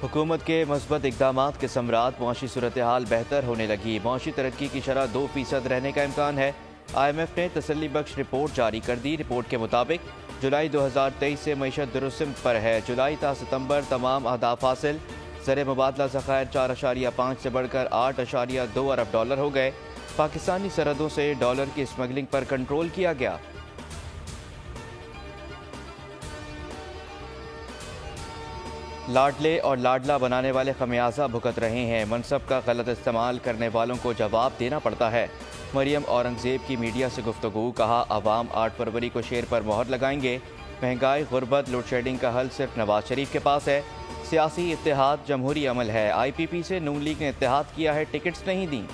हुकूमत के मस्बत इक़दामात के समरात मुआशी सूरत-ए-हाल बेहतर होने लगी। मुआशी तरक्की की शरह 2% रहने का इम्कान है। IMF ने तसल्ली बख्श रिपोर्ट जारी कर दी। रिपोर्ट के मुताबिक जुलाई 2023 से मईशत दुरुस्त पर है। जुलाई ta सितंबर तमाम अहदाफ हासिल। ज़र मुबादला ज़खायर 4.5 से बढ़कर 8.2 अरब डॉलर हो गए। पाकिस्तानी सरहदों से डॉलर की स्मगलिंग पर कंट्रोल किया गया। लाडले और लाडला बनाने वाले खमियाजा भुगत रहे हैं। मनसब का गलत इस्तेमाल करने वालों को जवाब देना पड़ता है। मरियम औरंगजेब की मीडिया से गुफ्तगू। कहा, अवाम 8 फरवरी को शेर पर मोहर लगाएंगे। महंगाई, गुर्बत, लोड शेडिंग का हल सिर्फ नवाज शरीफ के पास है। सियासी इत्तेहाद जमहूरी अमल है। IPP से नून लीग ने इत्तेहाद किया है, टिकट्स नहीं दी।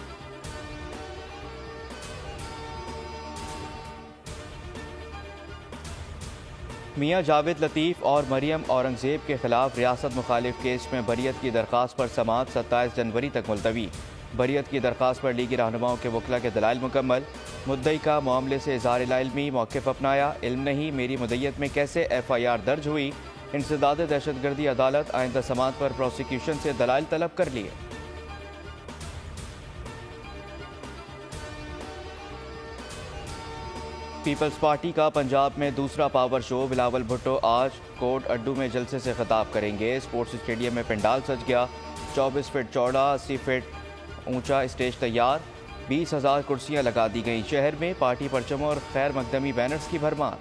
मियां जावेद लतीफ़ और मरियम औरंगजेब के खिलाफ रियासत मुखालिफ केस में बरियत की दरख्वास्त पर समाअत 27 जनवरी तक मुलतवी। बरियत की दरख्वास्त पर लीगी रहनुमाओं के वकला के दलाइल मुकम्मल। मुद्दई का मामले से इज़हार लाइल्मी मौक़िफ़ अपनाया। इल्म नहीं मेरी मुद्दईयत में कैसे FIR दर्ज हुई। इंसदाद दहशतगर्दी अदालत आइंदा समाअत पर प्रोसिक्यूशन से दलाइल तलब कर लिए। पीपल्स पार्टी का पंजाब में दूसरा पावर शो। बिलावल भुट्टो आज कोट अड्डू में जलसे से खिताब करेंगे। स्पोर्ट्स स्टेडियम में पंडाल सज गया। 24 फीट चौड़ा, 80 फीट ऊंचा स्टेज तैयार। 20,000 कुर्सियां लगा दी गईं। शहर में पार्टी परचमों और खैर मकदमी बैनर्स की भरमार।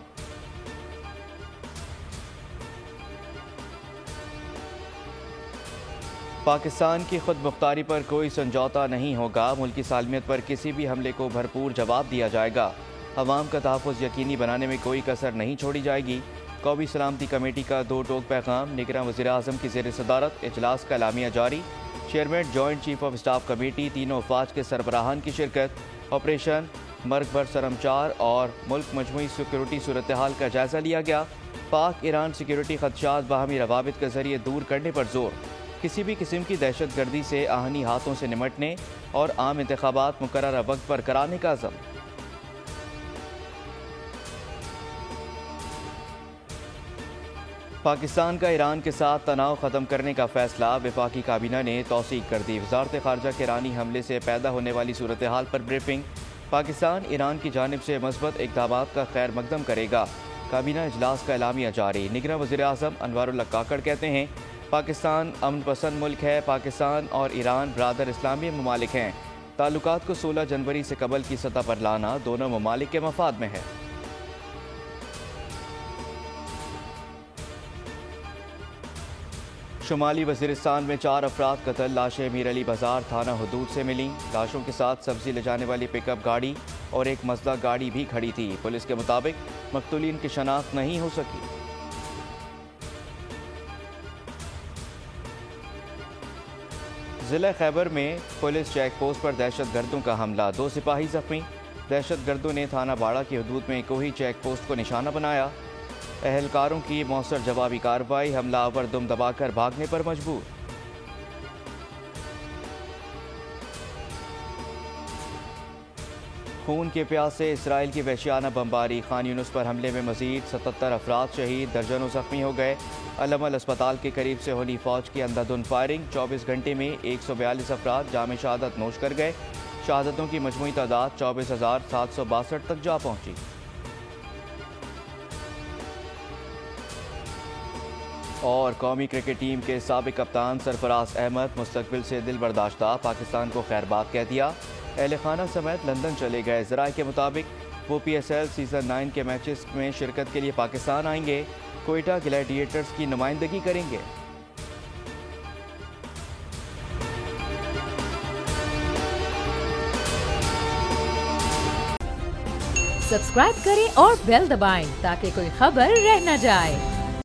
पाकिस्तान की खुद मुख्तारी पर कोई समझौता नहीं होगा। मुल्की सालमियत पर किसी भी हमले को भरपूर जवाब दिया जाएगा। अवाम का तहफ़्फ़ुज़ यकीनी बनाने में कोई कसर नहीं छोड़ी जाएगी। कौमी सलामती कमेटी का 2 टोक पैगाम। निगरान वज़ीर-ए-आज़म की ज़ेर सदारत इजलास का एलामिया जारी। Chairman joint chief of staff committee, तीनों अफवाज के सरबराहान की शिरकत। ऑपरेशन मर्ग भर सरमचार और मुल्क मजमूई सिक्योरिटी सूरत हाल का जायज़ा लिया गया। पाक ईरान सिक्योरिटी खदशात बाहमी रवाबित के ज़रिए दूर करने पर जोर। किसी भी किस्म की दहशत गर्दी से आहनी हाथों से निमटने और आम इंतखाबात मुकर्ररा वक्त पर कराने का अज़म। पाकिस्तान का ईरान के साथ तनाव ख़त्म करने का फैसला। वफाकी काबीना ने तौसीक कर दी। वज़ारत ख़ारजा के ईरानी हमले से पैदा होने वाली सूरत हाल पर ब्रीफिंग। पाकिस्तान ईरान की जानिब से मस्बत इक़दामात का खैर मकदम करेगा। काबीना इजलास का एलामिया जारी। निगरान वज़ीर-ए-आज़म अनवारुल्लाह काकड़ कहते हैं, पाकिस्तान अमन पसंद मुल्क है। पाकिस्तान और ईरान ब्रादर इस्लामी ममालिक हैं। ताल्लुकात को 16 जनवरी से कबल की सतह पर लाना दोनों ममालिक के मफाद में है। शुमाली वज़ीरिस्तान में 4 अफराद कत्ल। लाशें मीर अली बाजार थाना हदूद से मिली। लाशों के साथ सब्जी ले जाने वाली पिकअप गाड़ी और एक मज़दा गाड़ी भी खड़ी थी। पुलिस के मुताबिक मक़तूलीन की शनाख्त नहीं हो सकी। ज़िला खैबर में पुलिस चेक पोस्ट पर दहशत गर्दों का हमला। 2 सिपाही जख्मी। दहशत गर्दों ने थाना बाड़ा की हदूद में कोही चेक पोस्ट को निशाना बनाया। एहलकारों की मौसर जवाबी कार्रवाई। हमलावर दुम दबाकर भागने पर मजबूर। खून के प्यास से इसराइल की वहशियाना बमबारी। खान यूनुस पर हमले में मजीद 77 अफराद शहीद, दर्जनों जख्मी हो गए। अलमल अस्पताल के करीब से होली फौज की अंधाधुंध फायरिंग। 24 घंटे में 142 अफराद जाम शहादत नोश कर गए। शहादतों की मजमूई तादाद 24,762 तक जा पहुंची। और कौमी क्रिकेट टीम के साबिक कप्तान सरफराज अहमद मुस्तकबिल से दिल बर्दाश्ता। पाकिस्तान को खैरबाद कह दिया। अहल खाना समेत लंदन चले गए। ज़राए के मुताबिक वो PSL सीज़न 9 के मैचेस में शिरकत के लिए पाकिस्तान आएंगे। कोयटा ग्लैडिएटर्स की नुमाइंदगी करेंगे। सब्सक्राइब करें और बेल दबाएं ताकि कोई खबर रह न जाए।